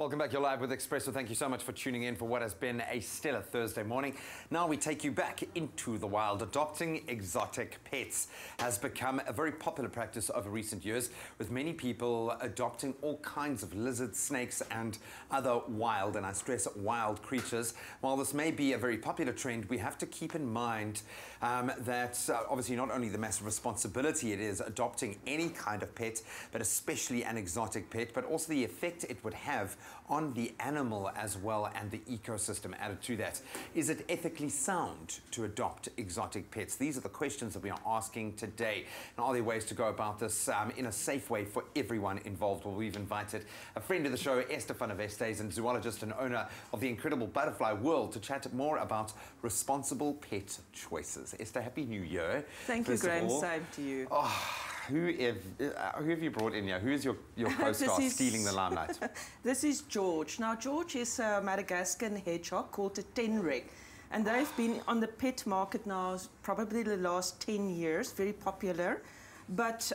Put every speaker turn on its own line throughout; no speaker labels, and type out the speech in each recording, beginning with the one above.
Welcome back. You're live with Expresso. Thank you so much for tuning in for what has been a stellar Thursday morning. Now we take you back into the wild. Adopting exotic pets has become a very popular practice over recent years, with many people adopting all kinds of lizards, snakes, and other wild, and I stress wild creatures. While this may be a very popular trend, we have to keep in mind that obviously not only the massive responsibility it is adopting any kind of pet, but especially an exotic pet, but also the effect it would have on the animal as well and the ecosystem added to that. Is it ethically sound to adopt exotic pets? These are the questions that we are asking today. And are there ways to go about this in a safe way for everyone involved? Well, we've invited a friend of the show, Esther van der Vestes, and zoologist and owner of the incredible butterfly world, to chat more about responsible pet choices. Esther, Happy New Year.
Thank you, Graham. Same to you.
Oh, who have you brought in here? Who is your co-star stealing the limelight?
This is George. Now, George is a Madagascan hedgehog called a tenrec, and they've been on the pet market now probably the last 10 years, very popular. But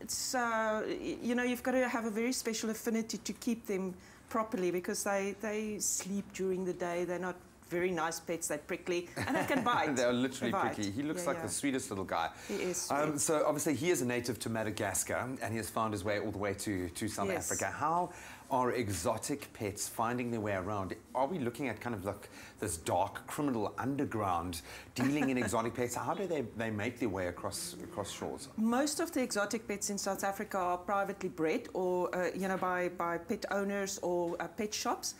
it's, you know, you've got to have a very special affinity to keep them properly, because they sleep during the day. They're not very nice pets. They're prickly and they can bite.
They're literally prickly. He looks like the sweetest little guy.
He is sweet.
So obviously he is a native to Madagascar, and he has found his way all the way to South Africa. How are exotic pets finding their way around? Are we looking at kind of like this dark criminal underground dealing in exotic pets? How do they make their way across shores?
Most of the exotic pets in South Africa are privately bred, or you know, by pet owners or pet shops.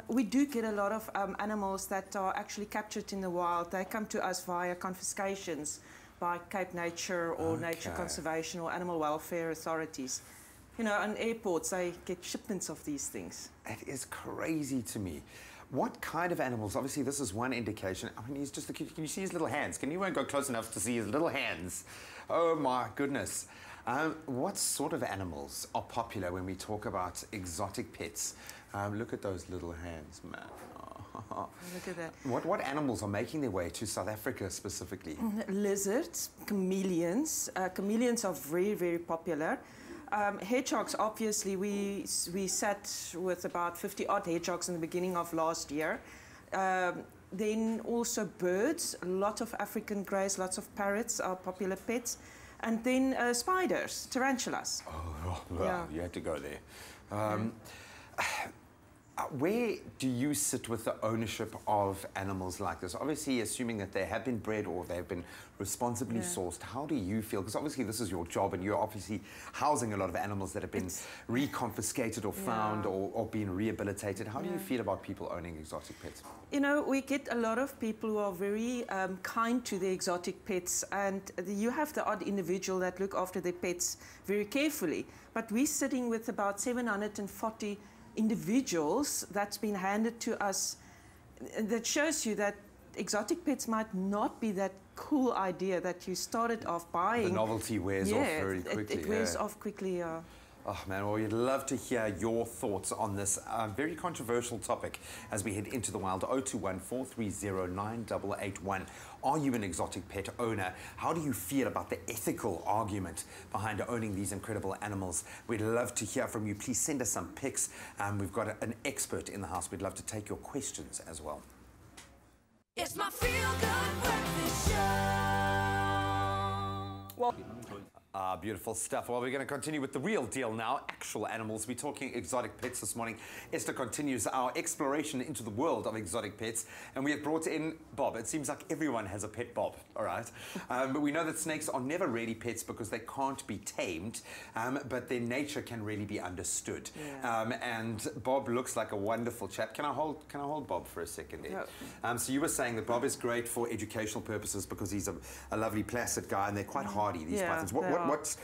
We do get a lot of animals that are actually captured in the wild. They come to us via confiscations by Cape Nature or Nature Conservation or Animal Welfare authorities. You know, on airports, they get shipments of these things.
It is crazy to me. What kind of animals? Obviously, this is one indication. I mean, he's just a kid. Can you see his little hands? Can you go close enough to see his little hands? Oh, my goodness. What sort of animals are popular when we talk about exotic pets? Look at those little hands, man. Oh.
Look at that.
What animals are making their way to South Africa specifically?
Lizards, chameleons. Chameleons are very, very popular. Hedgehogs, obviously, we sat with about 50-odd hedgehogs in the beginning of last year. Then also birds, a lot of African greys, lots of parrots are popular pets. And then spiders, tarantulas.
Oh, well, yeah. You had to go there. Where do you sit with the ownership of animals like this? Obviously, assuming that they have been bred or they've been responsibly sourced, how do you feel? Because obviously this is your job, and you're obviously housing a lot of animals that have been reconfiscated or found or been rehabilitated. How do you feel about people owning exotic pets?
You know, we get a lot of people who are very kind to the exotic pets, and you have the odd individual that look after their pets very carefully. But we're sitting with about 740 individuals that's been handed to us. That shows you that exotic pets might not be that cool idea that you started off buying. The
novelty wears off very quickly.
It wears off quickly,
Oh man, well, we'd love to hear your thoughts on this very controversial topic as we head into the wild. 021 430 9881. Are you an exotic pet owner? How do you feel about the ethical argument behind owning these incredible animals? We'd love to hear from you. Please send us some pics. We've got an expert in the house. We'd love to take your questions as well.
It's my feel-good breakfast show.
Well,
Beautiful stuff. Well, we're going to continue with the real deal now, actual animals. We're talking exotic pets this morning. Esther continues our exploration into the world of exotic pets, and we have brought in Bob. It seems like everyone has a pet Bob, all right? But we know that snakes are never really pets because they can't be tamed, but their nature can really be understood. And Bob looks like a wonderful chap. Can I hold Bob for a second? So you were saying that Bob is great for educational purposes because he's a lovely placid guy, and they're quite hardy, these pythons. What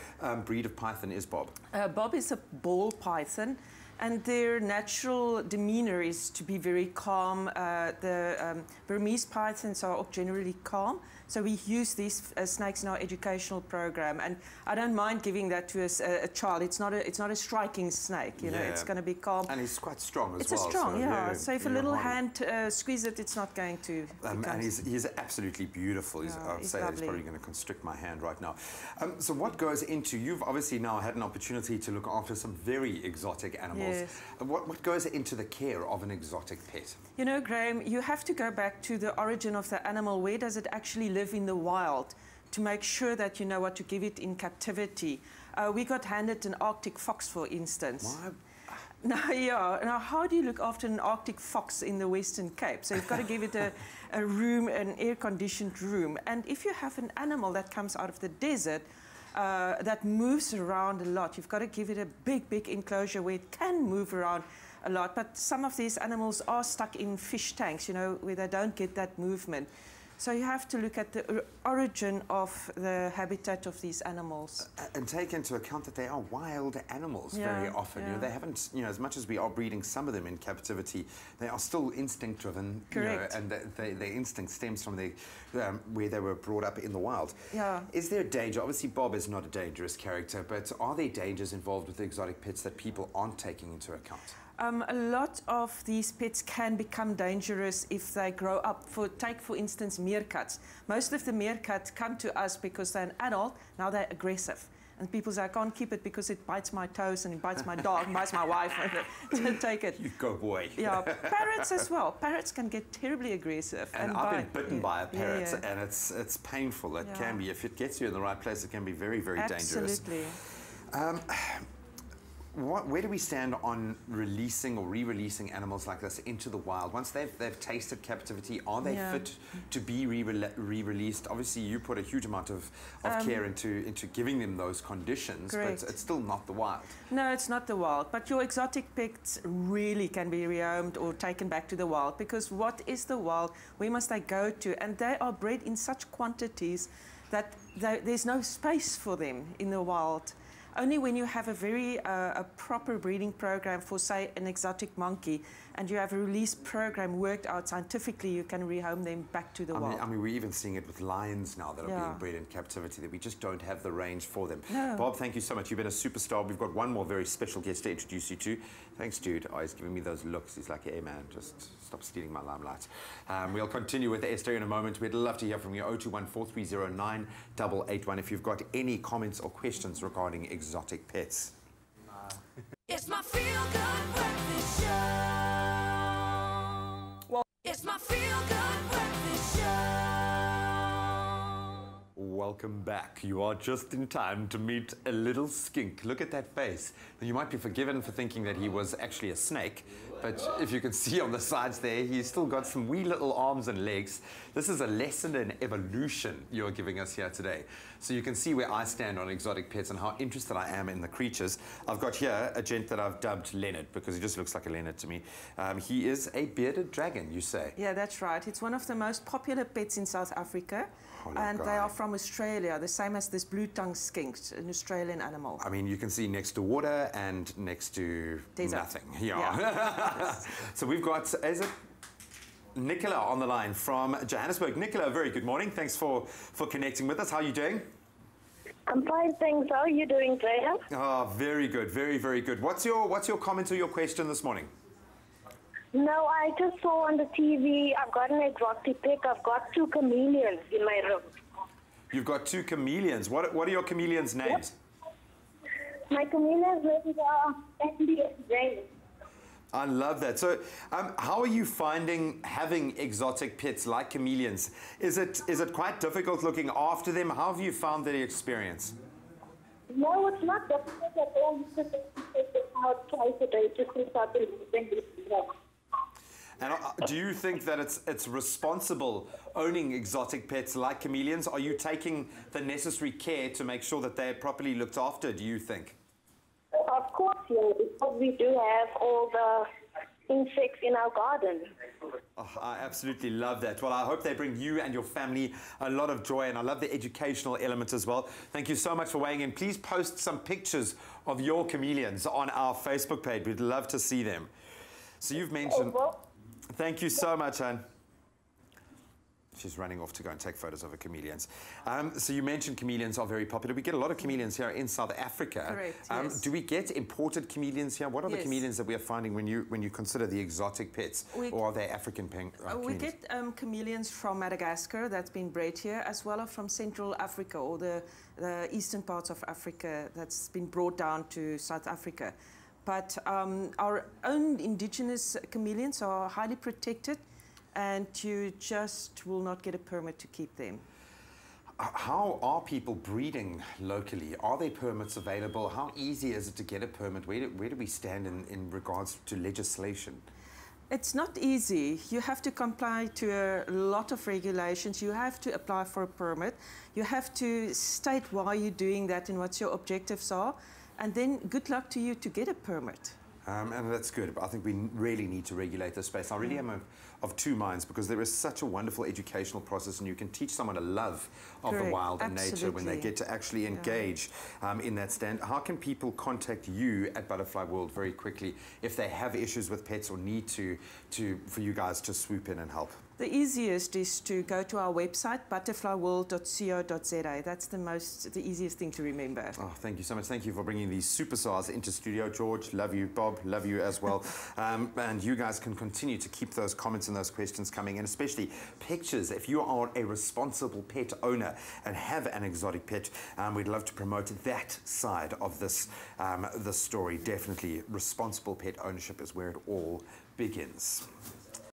breed of python is Bob?
Bob is a ball python, and their natural demeanor is to be very calm. The Burmese pythons are generally calm. So we use these snakes in our educational program, and I don't mind giving that to a child. It's not a striking snake, you know. It's going to be calm.
And he's quite strong as
it's
well.
It's strong,
so,
yeah. So if a little hand squeeze it, it's not going to.
And he's absolutely beautiful. I'd say that he's probably going to constrict my hand right now. So what goes into? You've obviously now had an opportunity to look after some very exotic animals.
Yes.
What goes into the care of an exotic pet?
You know, Graham, you have to go back to the origin of the animal. Where does it actually live in the wild, to make sure that you know what to give it in captivity? We got handed an Arctic fox, for instance.
What?
Now, how do you look after an Arctic fox in the Western Cape? So you've got to give it a room, an air-conditioned room. And if you have an animal that comes out of the desert, that moves around a lot, you've got to give it a big enclosure where it can move around a lot. But some of these animals are stuck in fish tanks, you know, where they don't get that movement. So you have to look at the origin of the habitat of these animals.
And take into account that they are wild animals very often. You know, they haven't, you know, as much as we are breeding some of them in captivity, they are still instinct driven.
Correct.
You know, and their instinct stems from where they were brought up in the wild.
Yeah.
Is there a danger? Obviously, Bob is not a dangerous character, but are there dangers involved with the exotic pets that people aren't taking into account?
A lot of these pets can become dangerous if they grow up. Take, for instance, meerkats. Most of the meerkats come to us because they're an adult, now they're aggressive. And people say, I can't keep it because it bites my toes and it bites my dog, and bites my wife. Take it.
You go, boy.
Yeah, parrots as well. Parrots can get terribly aggressive.
And I've been bitten by a parrot, and it's painful. It can be. If it gets you in the right place, it can be very dangerous.
Absolutely.
Where do we stand on releasing or re-releasing animals like this into the wild? Once they've tasted captivity, are they fit to be re-released? Obviously, you put a huge amount of care into giving them those conditions,
correct.
But it's still not the wild.
No, it's not the wild. But your exotic pets really can be rehomed or taken back to the wild, because what is the wild? Where must they go to? And they are bred in such quantities that there's no space for them in the wild. Only when you have a very proper breeding program for, say, an exotic monkey, and you have a release program worked out scientifically, you can rehome them back to the wild.
I mean, we're even seeing it with lions now that are being bred in captivity, that we just don't have the range for them.
No.
Bob, thank you so much. You've been a superstar. We've got one more very special guest to introduce you to. Thanks, dude. Oh, he's giving me those looks. He's like, hey, man, just stop stealing my limelight. We'll continue with Esther in a moment. We'd love to hear from you. 0214309881 if you've got any comments or questions regarding exotic pets.
It's my feel-good breakfast show.
Well,
it's my feel-good breakfast show.
Welcome back. You are just in time to meet a little skink. Look at that face. You might be forgiven for thinking that he was actually a snake, but if you can see on the sides there, he's still got some wee little arms and legs. This is a lesson in evolution you're giving us here today. So you can see where I stand on exotic pets and how interested I am in the creatures. I've got here a gent that I've dubbed Leonard, because he just looks like a Leonard to me. He is a bearded dragon, you say?
Yeah, that's right. It's one of the most popular pets in South Africa. And they are from Australia, the same as this blue-tongued skink, an Australian animal.
I mean, you can see next to water and next to nothing. Yeah. So we've got, is it Nicola on the line from Johannesburg. Nicola, very good morning. Thanks for connecting with us. How are you doing?
I'm fine, thanks. How are you doing, Graham?
Oh, very good. Very good. What's your comment or your question this morning?
No, I just saw on the TV, I've got an exotic pet. I've got 2 chameleons in my room.
You've got 2 chameleons. What are your chameleons' names?
Yep. My chameleons' names are Andy and Jane.
I love that. So, how are you finding having exotic pets like chameleons? Is it quite difficult looking after them? How have you found the experience?
No, it's not difficult at all. You just take them out twice a day just to start to walk.
And do you think that it's responsible owning exotic pets like chameleons? Are you taking the necessary care to make sure that they're properly looked after, do you think?
Of course, yeah, because we do have all the insects in our garden.
Oh, I absolutely love that. Well, I hope they bring you and your family a lot of joy, and I love the educational element as well. Thank you so much for weighing in. Please post some pictures of your chameleons on our Facebook page. We'd love to see them. So you've mentioned... Thank you so much, Anne. She's running off to go and take photos of her chameleons. So you mentioned chameleons are very popular. We get a lot of chameleons here in South Africa.
Correct, yes.
Do we get imported chameleons here? What are the
Yes.
chameleons that we are finding when you consider the exotic pets? Or are they African chameleons?
We get chameleons from Madagascar that's been bred here, as well as from Central Africa or the eastern parts of Africa that's been brought down to South Africa. But our own indigenous chameleons are highly protected, and you just will not get a permit to keep them.
How are people breeding locally? Are there permits available? How easy is it to get a permit? Where do we stand in regards to legislation?
It's not easy. You have to comply to a lot of regulations. You have to apply for a permit. You have to state why you're doing that and what your objectives are. And then good luck to you to get a permit.
And that's good. But I think we really need to regulate this space. I really am of two minds, because there is such a wonderful educational process, and you can teach someone a love of the
Correct.
wild and nature when they
Absolutely.
get to actually engage in that stand. How can people contact you at Butterfly World very quickly if they have issues with pets or need for you guys to swoop in and help?
The easiest is to go to our website, butterflyworld.co.za. That's the easiest thing to remember.
Oh, thank you so much. Thank you for bringing these superstars into studio. George, love you. Bob, love you as well. And you guys can continue to keep those comments and those questions coming, and especially pictures. If you are a responsible pet owner and have an exotic pet, we'd love to promote that side of this story. Definitely, responsible pet ownership is where it all begins.